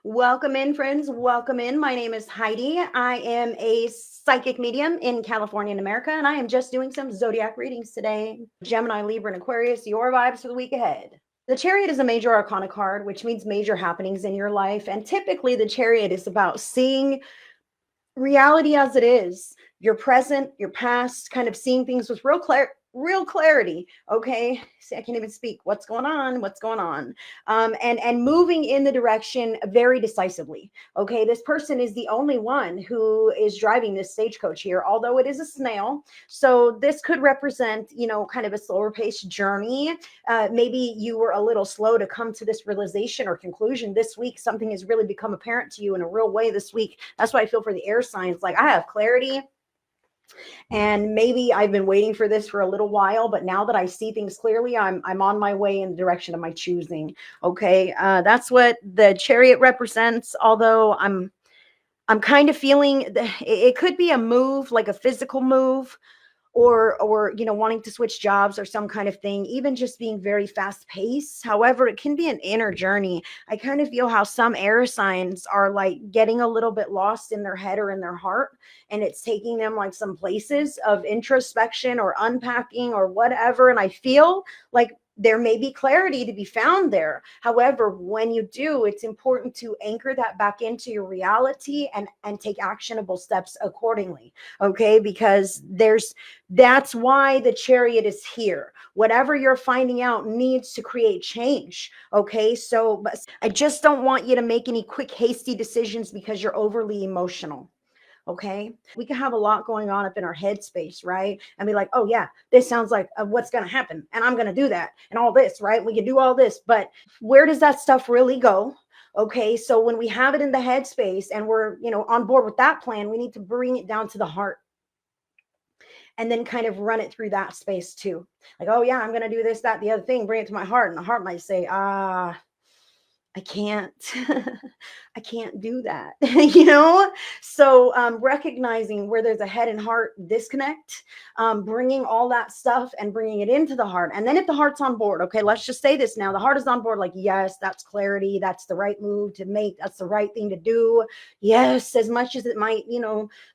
Welcome in, friends. Welcome in. My name is Heidi. I am a psychic medium in California and America, and I am just doing some zodiac readings today. Gemini, Libra, and Aquarius, your vibes for the week ahead. The Chariot is a major arcana card, which means major happenings in your life. And typically, the Chariot is about seeing reality as it is, your present, your past, kind of seeing things with real clarity. Okay, see, I can't even speak. What's going on? What's going on? And moving in the direction very decisively. Okay, this person is the only one who is driving this stagecoach here, although it is a snail. So this could represent, kind of a slower paced journey. Maybe you were a little slow to come to this realization or conclusion this week. Something has really become apparent to you in a real way this week. That's why I feel for the air signs. Like, I have clarity, and maybe I've been waiting for this for a little while, but now that I see things clearly, I'm on my way in the direction of my choosing. Okay, that's what the Chariot represents. Although I'm kind of feeling it could be a move, like a physical move, or wanting to switch jobs or some kind of thing, even just being very fast paced. However, it can be an inner journey. I kind of feel how some air signs are like getting a little bit lost in their head or in their heart, and it's taking them like some places of introspection or unpacking or whatever. And I feel like there may be clarity to be found there. However, when you do, it's important to anchor that back into your reality and take actionable steps accordingly. Okay, because that's why the Chariot is here. Whatever you're finding out needs to create change. Okay, so but I just don't want you to make any quick hasty decisions because you're overly emotional. Okay, we can have a lot going on up in our headspace, right? And be like, oh yeah, this sounds like what's going to happen, and I'm going to do that, and all this, right? We can do all this, but where does that stuff really go? Okay, so when we have it in the headspace and we're on board with that plan, we need to bring it down to the heart and then kind of run it through that space too. Like, oh yeah, I'm going to do this, that, the other thing, bring it to my heart, and the heart might say, I can't, I can't do that, So recognizing where there's a head and heart disconnect, bringing all that stuff and bringing it into the heart. And then if the heart's on board, okay, let's just say this now, the heart is on board. Like, yes, that's clarity. That's the right move to make. That's the right thing to do. Yes, as much as it might,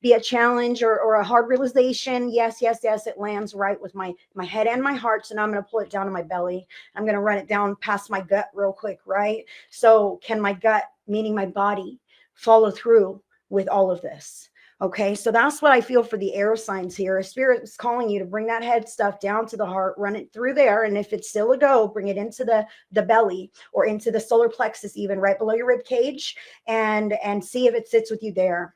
be a challenge or a hard realization. Yes, yes, yes, it lands right with my head and my heart. So now I'm going to pull it down to my belly. I'm going to run it down past my gut real quick, right? So can my gut, meaning my body, follow through with all of this? Okay, so that's what I feel for the air signs here. A spirit is calling you to bring that head stuff down to the heart, run it through there, and if it's still a go, bring it into the belly or into the solar plexus, even right below your rib cage, and see if it sits with you there.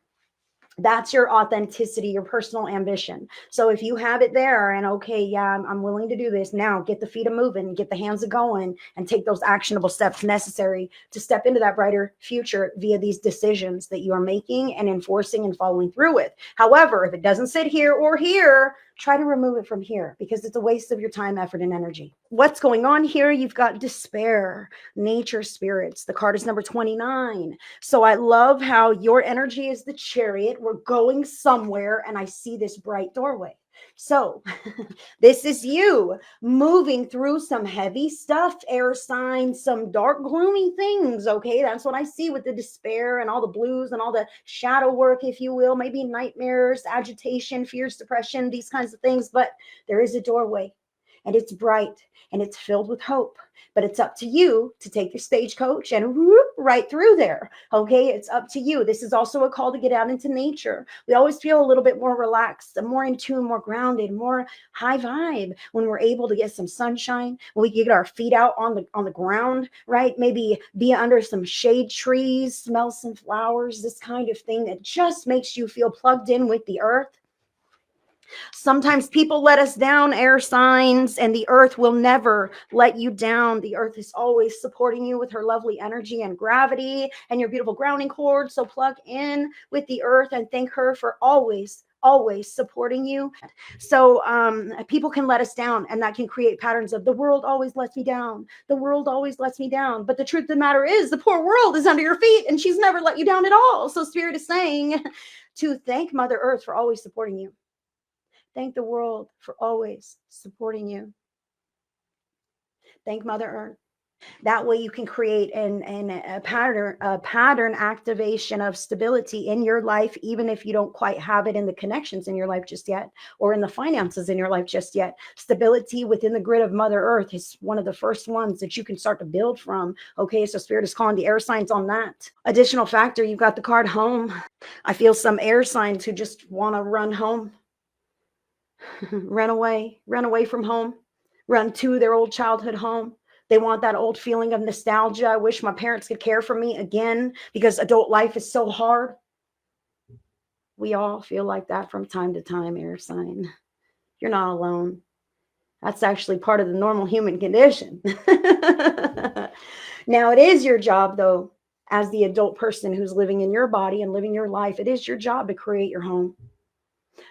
That's your authenticity, your personal ambition. So if you have it there and okay, yeah, I'm willing to do this now, get the feet a moving, get the hands a going, and take those actionable steps necessary to step into that brighter future via these decisions that you are making and enforcing and following through with. However, if it doesn't sit here or here, try to remove it from here because it's a waste of your time, effort, and energy. What's going on here? You've got despair, nature spirits. The card is number 29. So I love how your energy is the Chariot. We're going somewhere, and I see this bright doorway. So this is you moving through some heavy stuff, air signs, some dark, gloomy things. Okay, that's what I see with the despair and all the blues and all the shadow work, if you will, maybe nightmares, agitation, fears, depression, these kinds of things. But there is a doorway, and it's bright and it's filled with hope. But it's up to you to take your stagecoach and whoop, right through there. Okay, it's up to you. This is also a call to get out into nature. We always feel a little bit more relaxed, more in tune, more grounded, more high vibe when we're able to get some sunshine, when we get our feet out on the ground, right? Maybe be under some shade trees, smell some flowers, this kind of thing that just makes you feel plugged in with the earth. Sometimes people let us down, air signs, and the earth will never let you down. The earth is always supporting you with her lovely energy and gravity and your beautiful grounding cord. So plug in with the earth and thank her for always supporting you. So people can let us down, and that can create patterns of the world always lets me down. The world always lets me down. But the truth of the matter is the poor world is under your feet and she's never let you down at all. So Spirit is saying to thank Mother Earth for always supporting you. Thank the world for always supporting you. Thank Mother Earth. That way you can create a pattern activation of stability in your life, even if you don't quite have it in the connections in your life just yet, or in the finances in your life just yet. Stability within the grid of Mother Earth is one of the first ones that you can start to build from. Okay, so Spirit is calling the air signs on that. Additional factor, you've got the card home. I feel some air signs who just want to run home. Run away from home, run to their old childhood home. They want that old feeling of nostalgia. I wish my parents could care for me again because adult life is so hard. We all feel like that from time to time, air sign. You're not alone. That's actually part of the normal human condition. Now, it is your job, though, as the adult person who's living in your body and living your life, it is your job to create your home,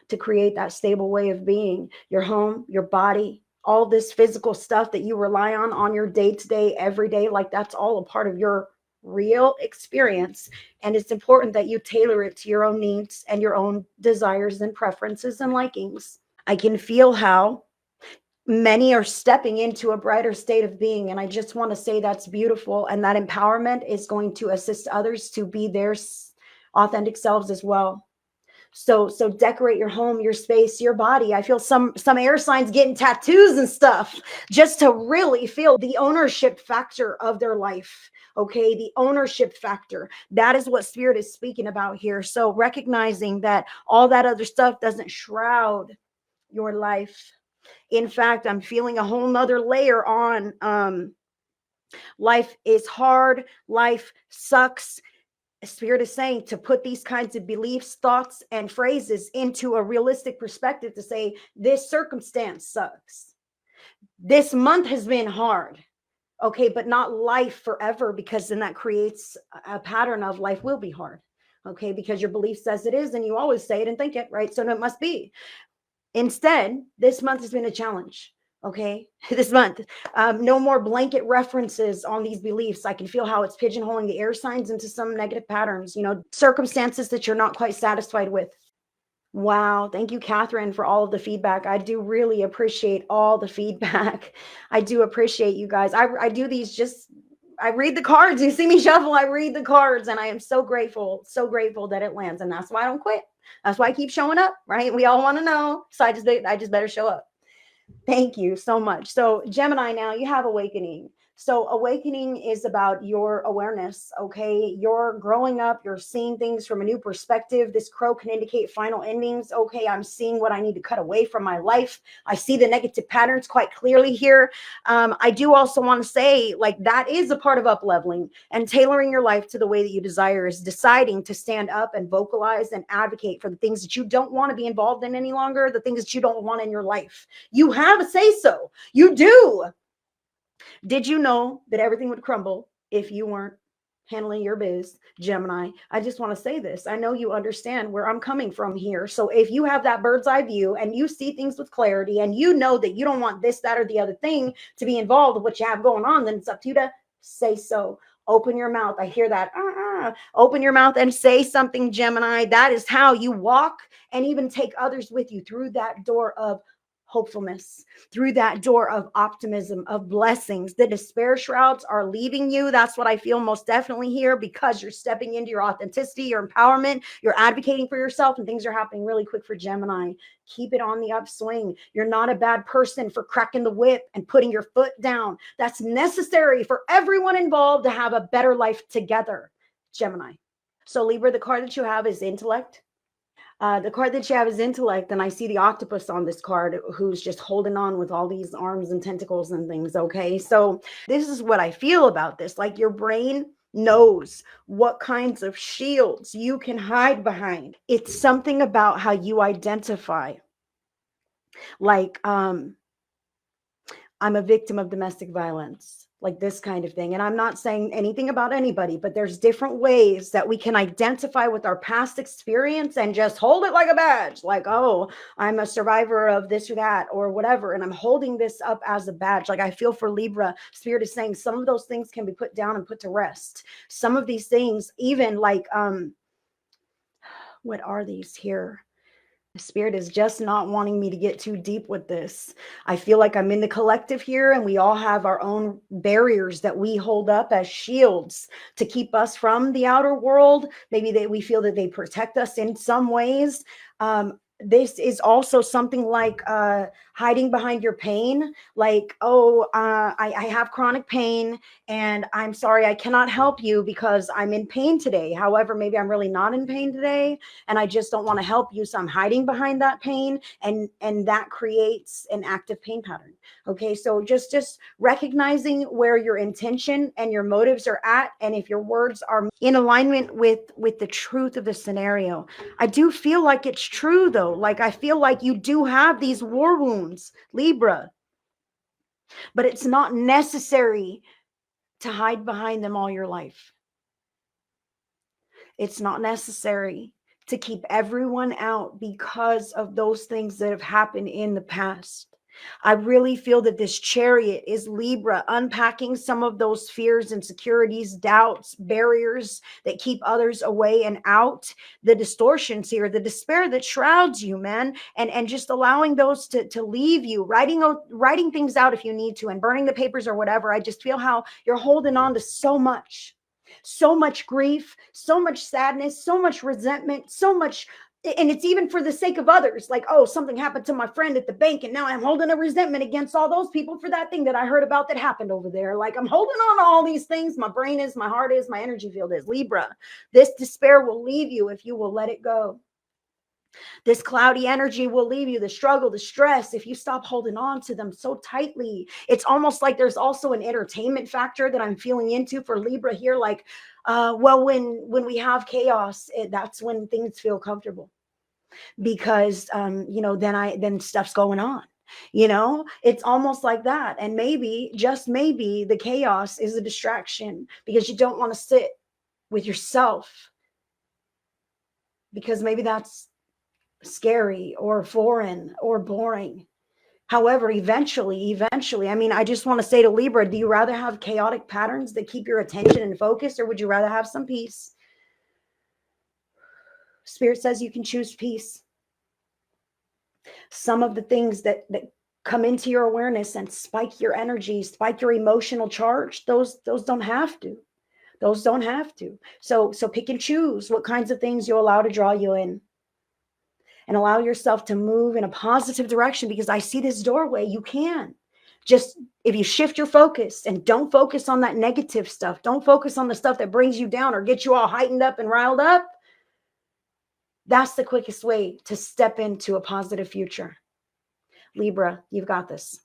to create that stable way of being, your home, your body, all this physical stuff that you rely on your day-to-day, every day. Like, that's all a part of your real experience. And it's important that you tailor it to your own needs and your own desires and preferences and likings. I can feel how many are stepping into a brighter state of being. And I just want to say that's beautiful. And that empowerment is going to assist others to be their authentic selves as well. So decorate your home, your space, your body. I feel some air signs getting tattoos and stuff just to really feel the ownership factor of their life. Okay, the ownership factor. That is what Spirit is speaking about here. So recognizing that all that other stuff doesn't shroud your life. In fact, I'm feeling a whole nother layer on life is hard, life sucks. Spirit is saying to put these kinds of beliefs, thoughts, and phrases into a realistic perspective to say, this circumstance sucks. This month has been hard. Okay, but not life forever, because then that creates a pattern of life will be hard. Okay, because your belief says it is, and you always say it and think it, right? So it must be. Instead, this month has been a challenge. Okay, this month, no more blanket references on these beliefs. I can feel how it's pigeonholing the air signs into some negative patterns, circumstances that you're not quite satisfied with. Wow. Thank you, Catherine, for all of the feedback. I do really appreciate all the feedback. I do appreciate you guys. I do these I read the cards. You see me shuffle, I read the cards, and I am so grateful that it lands. And that's why I don't quit. That's why I keep showing up, right? We all want to know. So I just better show up. Thank you so much. So Gemini, now you have awakening. So awakening is about your awareness. Okay. You're growing up. You're seeing things from a new perspective. This crow can indicate final endings. Okay. I'm seeing what I need to cut away from my life. I see the negative patterns quite clearly here. I do also want to say, like, that is a part of up leveling, and tailoring your life to the way that you desire is deciding to stand up and vocalize and advocate for the things that you don't want to be involved in any longer, the things that you don't want in your life. You have a say so. You do. Did you know that everything would crumble if you weren't handling your biz, Gemini? I just want to say this. I know you understand where I'm coming from here. So if you have that bird's eye view and you see things with clarity, and you know that you don't want this, that, or the other thing to be involved with what you have going on, then it's up to you to say so. Open your mouth. I hear that. Open your mouth and say something, Gemini. That is how you walk and even take others with you through that door of hopefulness, through that door of optimism, of blessings. The despair shrouds are leaving you. That's what I feel most definitely here, because you're stepping into your authenticity, your empowerment, you're advocating for yourself, and things are happening really quick for Gemini. Keep it on the upswing. You're not a bad person for cracking the whip and putting your foot down. That's necessary for everyone involved to have a better life together, Gemini. So Libra, the card that you have is intellect. The card that you have is intellect, and I see the octopus on this card who's just holding on with all these arms and tentacles and things. Okay, so this is what I feel about this. Like, your brain knows what kinds of shields you can hide behind. It's something about how you identify. Like, I'm a victim of domestic violence, like this kind of thing. And I'm not saying anything about anybody, but there's different ways that we can identify with our past experience and just hold it like a badge. Like, oh, I'm a survivor of this or that or whatever, and I'm holding this up as a badge. Like, I feel for Libra, Spirit is saying some of those things can be put down and put to rest. Some of these things, even like, what are these here? Spirit is just not wanting me to get too deep with this. I feel like I'm in the collective here, and we all have our own barriers that we hold up as shields to keep us from the outer world. Maybe we feel that they protect us in some ways. This is also something like hiding behind your pain, like, oh, I have chronic pain and I'm sorry, I cannot help you because I'm in pain today. However, maybe I'm really not in pain today and I just don't want to help you, so I'm hiding behind that pain, and that creates an active pain pattern. Okay, so just recognizing where your intention and your motives are at, and if your words are in alignment with the truth of the scenario. I do feel like it's true though. Like, I feel like you do have these war wounds, Libra, but it's not necessary to hide behind them all your life. It's not necessary to keep everyone out because of those things that have happened in the past. I really feel that this Chariot is Libra unpacking some of those fears, insecurities, doubts, barriers that keep others away and out, the distortions here, the despair that shrouds you, man, and just allowing those to leave you, writing things out if you need to, and burning the papers or whatever. I just feel how you're holding on to so much grief, so much sadness, so much resentment, so much. And it's even for the sake of others. Like, oh, something happened to my friend at the bank, and now I'm holding a resentment against all those people for that thing that I heard about that happened over there. Like, I'm holding on to all these things. My brain is, my heart is, my energy field is. Libra, this despair will leave you if you will let it go. This cloudy energy will leave you, the struggle, the stress, if you stop holding on to them so tightly. It's almost like there's also an entertainment factor that I'm feeling into for Libra here. Like, well, when we have chaos, that's when things feel comfortable, because then stuff's going on. It's almost like that. And maybe, just maybe, the chaos is a distraction because you don't want to sit with yourself, because maybe that's scary or foreign or boring. However, eventually, I mean, I just want to say to Libra, do you rather have chaotic patterns that keep your attention and focus, or would you rather have some peace? Spirit says you can choose peace. Some of the things that come into your awareness and spike your energy, spike your emotional charge, those don't have to. Those don't have to. So pick and choose what kinds of things you allow to draw you in, and allow yourself to move in a positive direction, because I see this doorway. You can just, if you shift your focus and don't focus on that negative stuff, don't focus on the stuff that brings you down or gets you all heightened up and riled up, that's the quickest way to step into a positive future. Libra, you've got this.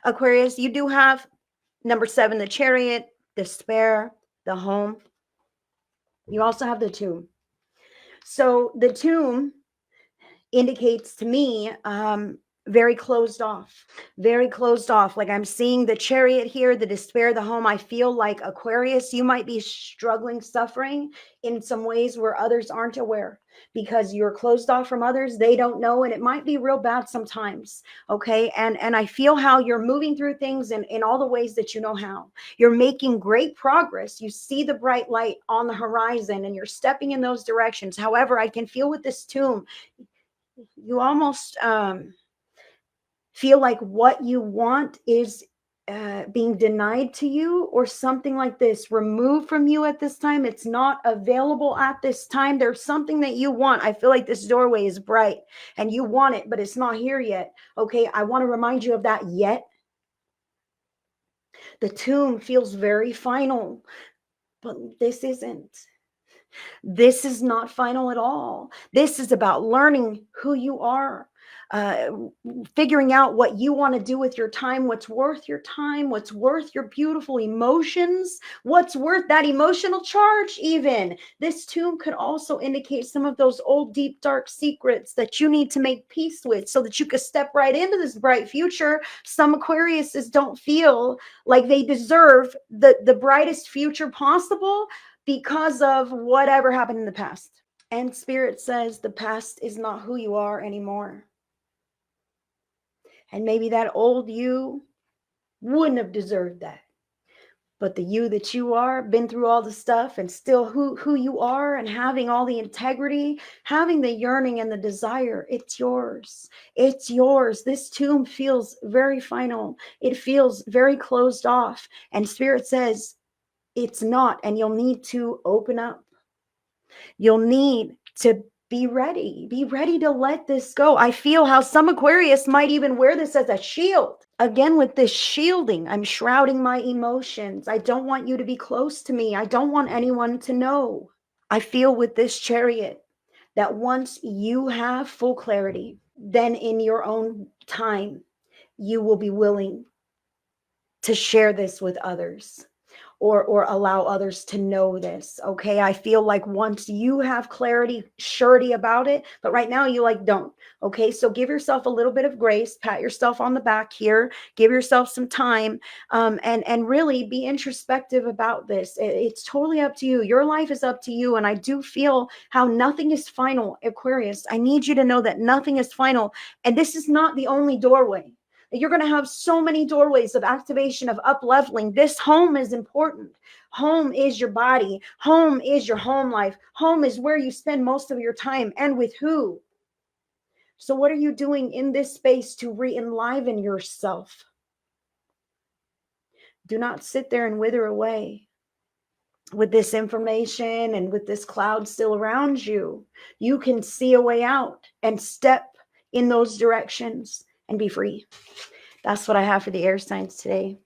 Aquarius, you do have number 7, the Chariot, the Despair, the Home. You also have the Tomb. So the Tomb indicates to me very closed off. Like, I'm seeing the Chariot here, the Despair, the Home. I feel like, Aquarius, you might be struggling, suffering in some ways where others aren't aware, because you're closed off from others. They don't know, and it might be real bad sometimes. Okay, and I feel how you're moving through things in all the ways that you know how. You're making great progress. You see the bright light on the horizon, and you're stepping in those directions. However, I can feel with this Tomb, you almost feel like what you want is being denied to you, or something like this, removed from you at this time. It's not available at this time. There's something that you want. I feel like this doorway is bright and you want it, but it's not here yet. Okay, I want to remind you of that yet. The Tomb feels very final, but this isn't. This is not final at all. This is about learning who you are, figuring out what you want to do with your time, what's worth your time, what's worth your beautiful emotions, what's worth that emotional charge even. This Tomb could also indicate some of those old, deep, dark secrets that you need to make peace with so that you could step right into this bright future. Some Aquariuses don't feel like they deserve the brightest future possible because of whatever happened in the past. And Spirit says the past is not who you are anymore. And maybe that old you wouldn't have deserved that. But the you that you are, been through all the stuff and still who you are, and having all the integrity, having the yearning and the desire, it's yours. It's yours. This tomb feels very final. It feels very closed off. And Spirit says it's not, and you'll need to open up. You'll need to be ready. Be ready to let this go. I feel how some Aquarius might even wear this as a shield. Again, with this shielding, I'm shrouding my emotions. I don't want you to be close to me. I don't want anyone to know. I feel with this Chariot that once you have full clarity, then in your own time, you will be willing to share this with others. Or allow others to know this. Okay, I feel like once you have clarity, surety about it, but right now you like don't. Okay, so give yourself a little bit of grace, pat yourself on the back here, give yourself some time, and really be introspective about this. It's totally up to you. Your life is up to you, and I do feel how nothing is final, Aquarius. I need you to know that nothing is final, and this is not the only doorway. You're going to have so many doorways of activation, of up leveling. This home is important. Home is your body. Home is your home life. Home is where you spend most of your time, and with who. So what are you doing in this space to re-enliven yourself? Do not sit there and wither away with this information and with this cloud still around you. You can see a way out and step in those directions and be free. That's what I have for the air signs today.